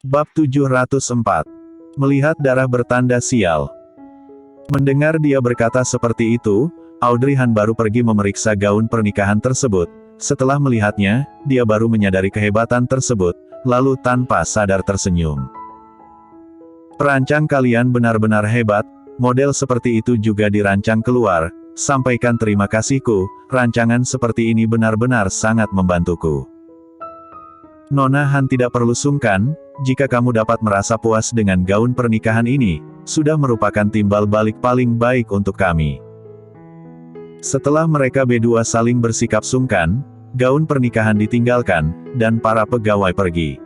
Bab 704. Melihat darah bertanda sial. Mendengar dia berkata seperti itu, Audrey Han baru pergi memeriksa gaun pernikahan tersebut. Setelah melihatnya, dia baru menyadari kehebatan tersebut, lalu tanpa sadar tersenyum. Perancang kalian benar-benar hebat, model seperti itu juga dirancang keluar. Sampaikan terima kasihku, rancangan seperti ini benar-benar sangat membantuku. Nona Han tidak perlu sungkan, jika kamu dapat merasa puas dengan gaun pernikahan ini, sudah merupakan timbal balik paling baik untuk kami. Setelah mereka berdua saling bersikap sungkan, gaun pernikahan ditinggalkan, dan para pegawai pergi.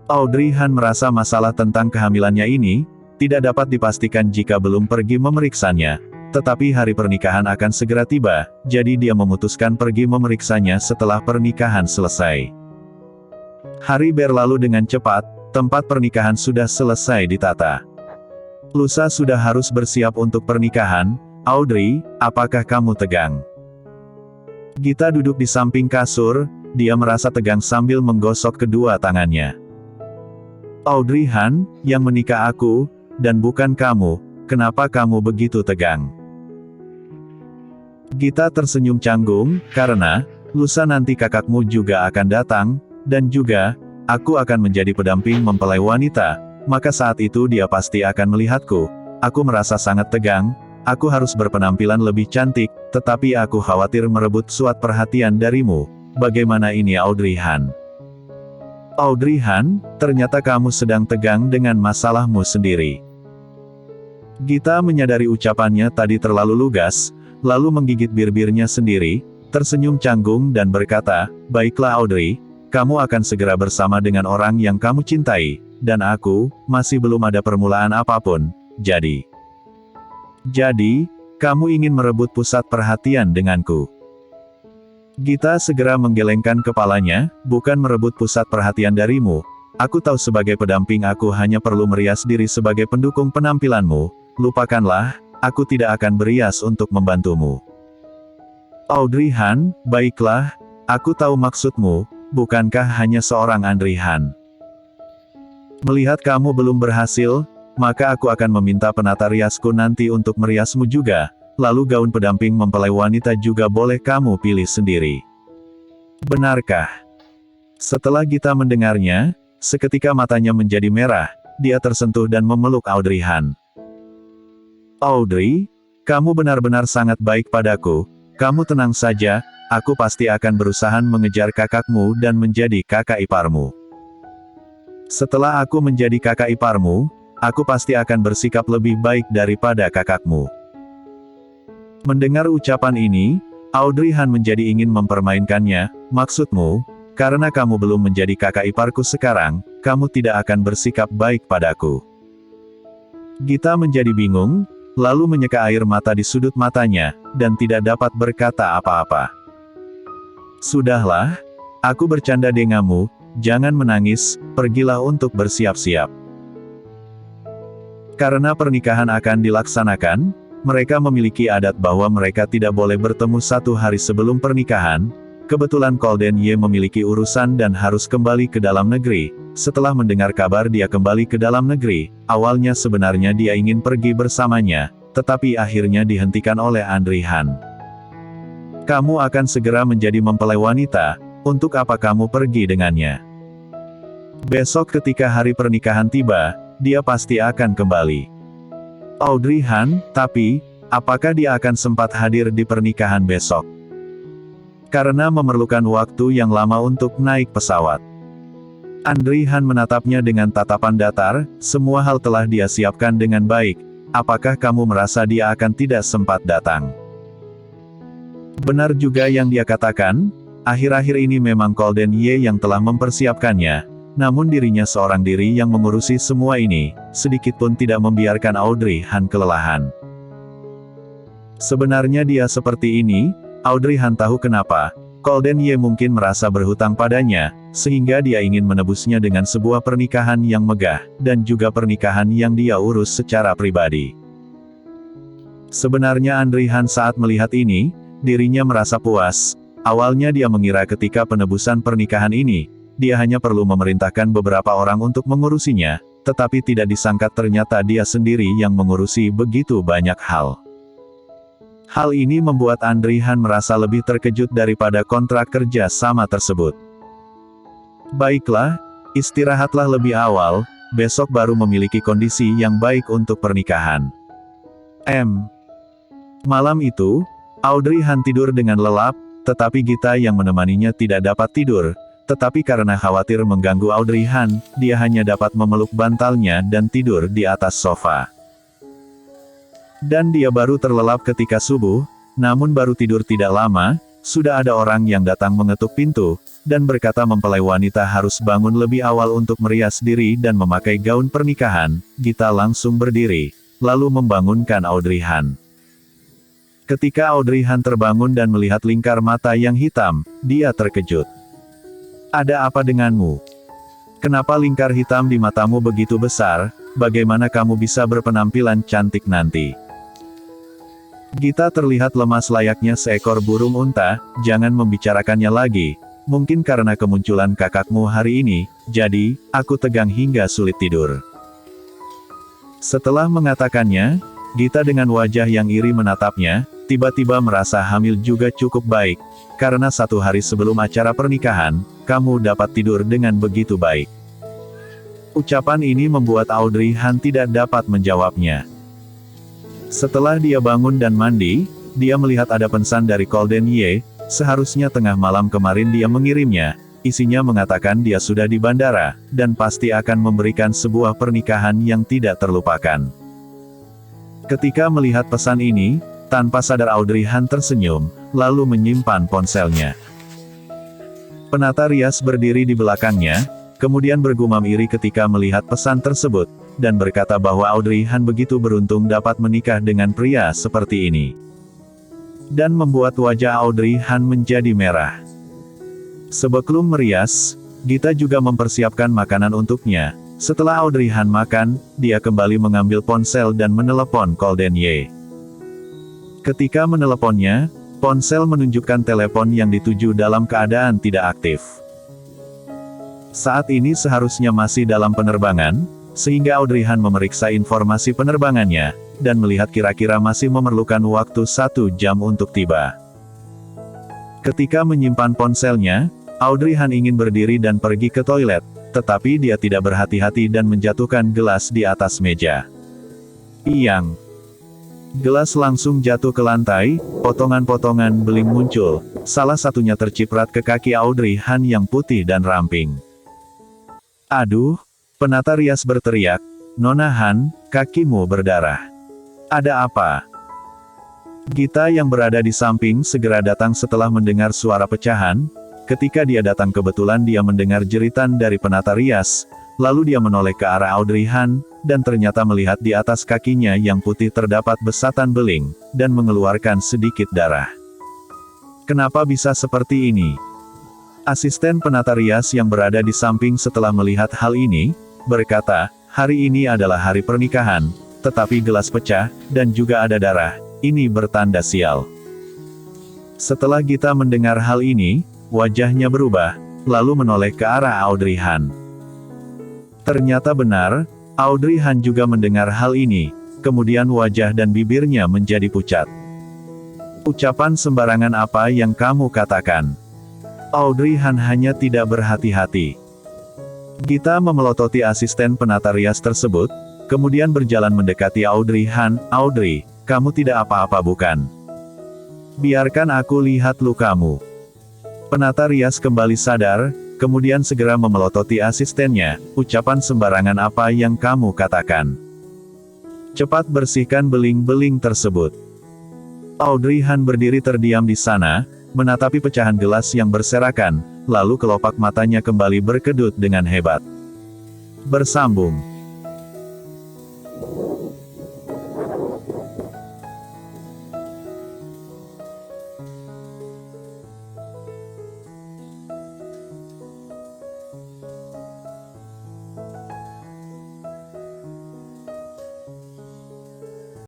Audrey Han merasa masalah tentang kehamilannya ini, tidak dapat dipastikan jika belum pergi memeriksanya, tetapi hari pernikahan akan segera tiba, jadi dia memutuskan pergi memeriksanya setelah pernikahan selesai. Hari berlalu dengan cepat, tempat pernikahan sudah selesai ditata. Lusa sudah harus bersiap untuk pernikahan. Audrey, apakah kamu tegang? Gita duduk di samping kasur, dia merasa tegang sambil menggosok kedua tangannya. Audrey Han, yang menikah aku, dan bukan kamu, kenapa kamu begitu tegang? Gita tersenyum canggung, karena, lusa nanti kakakmu juga akan datang, dan juga, aku akan menjadi pendamping mempelai wanita, maka saat itu dia pasti akan melihatku. Aku merasa sangat tegang, aku harus berpenampilan lebih cantik, tetapi aku khawatir merebut suat perhatian darimu. Bagaimana ini Audrey Han? Audrey Han, ternyata kamu sedang tegang dengan masalahmu sendiri. Gita menyadari ucapannya tadi terlalu lugas, lalu menggigit bibirnya sendiri, tersenyum canggung dan berkata, baiklah Audrey, kamu akan segera bersama dengan orang yang kamu cintai, dan aku, masih belum ada permulaan apapun, jadi, kamu ingin merebut pusat perhatian denganku. Gita segera menggelengkan kepalanya, bukan merebut pusat perhatian darimu, aku tahu sebagai pendamping aku hanya perlu merias diri sebagai pendukung penampilanmu, lupakanlah, aku tidak akan berias untuk membantumu. Audrey Han, baiklah, aku tahu maksudmu, bukankah hanya seorang Audrey Han? Melihat kamu belum berhasil, maka aku akan meminta penata riasku nanti untuk meriasmu juga, lalu gaun pendamping mempelai wanita juga boleh kamu pilih sendiri. Benarkah? Setelah Gita mendengarnya, seketika matanya menjadi merah, dia tersentuh dan memeluk Audrey Han. Audrey, kamu benar-benar sangat baik padaku, kamu tenang saja, aku pasti akan berusaha mengejar kakakmu dan menjadi kakak iparmu. Setelah aku menjadi kakak iparmu, aku pasti akan bersikap lebih baik daripada kakakmu. Mendengar ucapan ini, Audrey Han menjadi ingin mempermainkannya, maksudmu, karena kamu belum menjadi kakak iparku sekarang, kamu tidak akan bersikap baik padaku. Gita menjadi bingung, lalu menyeka air mata di sudut matanya, dan tidak dapat berkata apa-apa. Sudahlah, aku bercanda denganmu, jangan menangis, pergilah untuk bersiap-siap. Karena pernikahan akan dilaksanakan, mereka memiliki adat bahwa mereka tidak boleh bertemu satu hari sebelum pernikahan. Kebetulan Golden Ye memiliki urusan dan harus kembali ke dalam negeri. Setelah mendengar kabar dia kembali ke dalam negeri, awalnya sebenarnya dia ingin pergi bersamanya, tetapi akhirnya dihentikan oleh Audrey Han. Kamu akan segera menjadi mempelai wanita, untuk apa kamu pergi dengannya? Besok ketika hari pernikahan tiba, dia pasti akan kembali. Audrey Han, tapi, apakah dia akan sempat hadir di pernikahan besok? Karena memerlukan waktu yang lama untuk naik pesawat. Audrey Han menatapnya dengan tatapan datar, semua hal telah dia siapkan dengan baik, apakah kamu merasa dia akan tidak sempat datang? Benar juga yang dia katakan, akhir-akhir ini memang Golden Ye yang telah mempersiapkannya, namun dirinya seorang diri yang mengurusi semua ini, sedikitpun tidak membiarkan Audrey Han kelelahan. Sebenarnya dia seperti ini, Audrey Han tahu kenapa, Golden Ye mungkin merasa berhutang padanya, sehingga dia ingin menebusnya dengan sebuah pernikahan yang megah, dan juga pernikahan yang dia urus secara pribadi. Sebenarnya Audrey Han saat melihat ini, dirinya merasa puas. Awalnya dia mengira ketika penebusan pernikahan ini, dia hanya perlu memerintahkan beberapa orang untuk mengurusinya, tetapi tidak disangka ternyata dia sendiri yang mengurusi begitu banyak hal. Hal ini membuat Andriy Han merasa lebih terkejut daripada kontrak kerja sama tersebut. Baiklah, istirahatlah lebih awal, besok baru memiliki kondisi yang baik untuk pernikahan. Malam itu, Audrey Han tidur dengan lelap, tetapi Gita yang menemaninya tidak dapat tidur, tetapi karena khawatir mengganggu Audrey Han, dia hanya dapat memeluk bantalnya dan tidur di atas sofa. Dan dia baru terlelap ketika subuh, namun baru tidur tidak lama, sudah ada orang yang datang mengetuk pintu, dan berkata mempelai wanita harus bangun lebih awal untuk merias diri dan memakai gaun pernikahan. Gita langsung berdiri, lalu membangunkan Audrey Han. Ketika Audrey Han terbangun dan melihat lingkar mata yang hitam, dia terkejut. Ada apa denganmu? Kenapa lingkar hitam di matamu begitu besar? Bagaimana kamu bisa berpenampilan cantik nanti? Gita terlihat lemas layaknya seekor burung unta. Jangan membicarakannya lagi. Mungkin karena kemunculan kakakmu hari ini, jadi, aku tegang hingga sulit tidur. Setelah mengatakannya, Gita dengan wajah yang iri menatapnya, tiba-tiba merasa hamil juga cukup baik, karena 1 hari sebelum acara pernikahan, kamu dapat tidur dengan begitu baik. Ucapan ini membuat Audrey Han tidak dapat menjawabnya. Setelah dia bangun dan mandi, dia melihat ada pesan dari Golden Ye, seharusnya tengah malam kemarin dia mengirimnya, isinya mengatakan dia sudah di bandara, dan pasti akan memberikan sebuah pernikahan yang tidak terlupakan. Ketika melihat pesan ini, tanpa sadar Audrey Han tersenyum, lalu menyimpan ponselnya. Penata rias berdiri di belakangnya, kemudian bergumam iri ketika melihat pesan tersebut, dan berkata bahwa Audrey Han begitu beruntung dapat menikah dengan pria seperti ini. Dan membuat wajah Audrey Han menjadi merah. Sebelum merias, Gita juga mempersiapkan makanan untuknya. Setelah Audrey Han makan, dia kembali mengambil ponsel dan menelepon Golden Ye. Ketika meneleponnya, ponsel menunjukkan telepon yang dituju dalam keadaan tidak aktif. Saat ini seharusnya masih dalam penerbangan, sehingga Audrey Han memeriksa informasi penerbangannya, dan melihat kira-kira masih memerlukan waktu 1 jam untuk tiba. Ketika menyimpan ponselnya, Audrey Han ingin berdiri dan pergi ke toilet, tetapi dia tidak berhati-hati dan menjatuhkan gelas di atas meja. Gelas langsung jatuh ke lantai, potongan-potongan beling muncul, salah satunya terciprat ke kaki Audrey Han yang putih dan ramping. Aduh, penata rias berteriak, Nona Han, kakimu berdarah. Ada apa? Gita yang berada di samping segera datang setelah mendengar suara pecahan. Ketika dia datang kebetulan dia mendengar jeritan dari penata rias, lalu dia menoleh ke arah Audrey Han, dan ternyata melihat di atas kakinya yang putih terdapat besatan beling, dan mengeluarkan sedikit darah. Kenapa bisa seperti ini? Asisten penata rias yang berada di samping setelah melihat hal ini, berkata, hari ini adalah hari pernikahan, tetapi gelas pecah, dan juga ada darah, ini bertanda sial. Setelah Gita mendengar hal ini, wajahnya berubah, lalu menoleh ke arah Audrey Han. Ternyata benar, Audrey Han juga mendengar hal ini, kemudian wajah dan bibirnya menjadi pucat. Ucapan sembarangan apa yang kamu katakan? Audrey Han hanya tidak berhati-hati. Gita memelototi asisten penata rias tersebut, kemudian berjalan mendekati Audrey Han. Audrey, kamu tidak apa-apa bukan? Biarkan aku lihat lukamu. Penata rias kembali sadar, kemudian segera memelototi asistennya. Ucapan sembarangan apa yang kamu katakan? Cepat bersihkan beling-beling tersebut. Audrey Han berdiri terdiam di sana, menatapi pecahan gelas yang berserakan, lalu kelopak matanya kembali berkedut dengan hebat. Bersambung.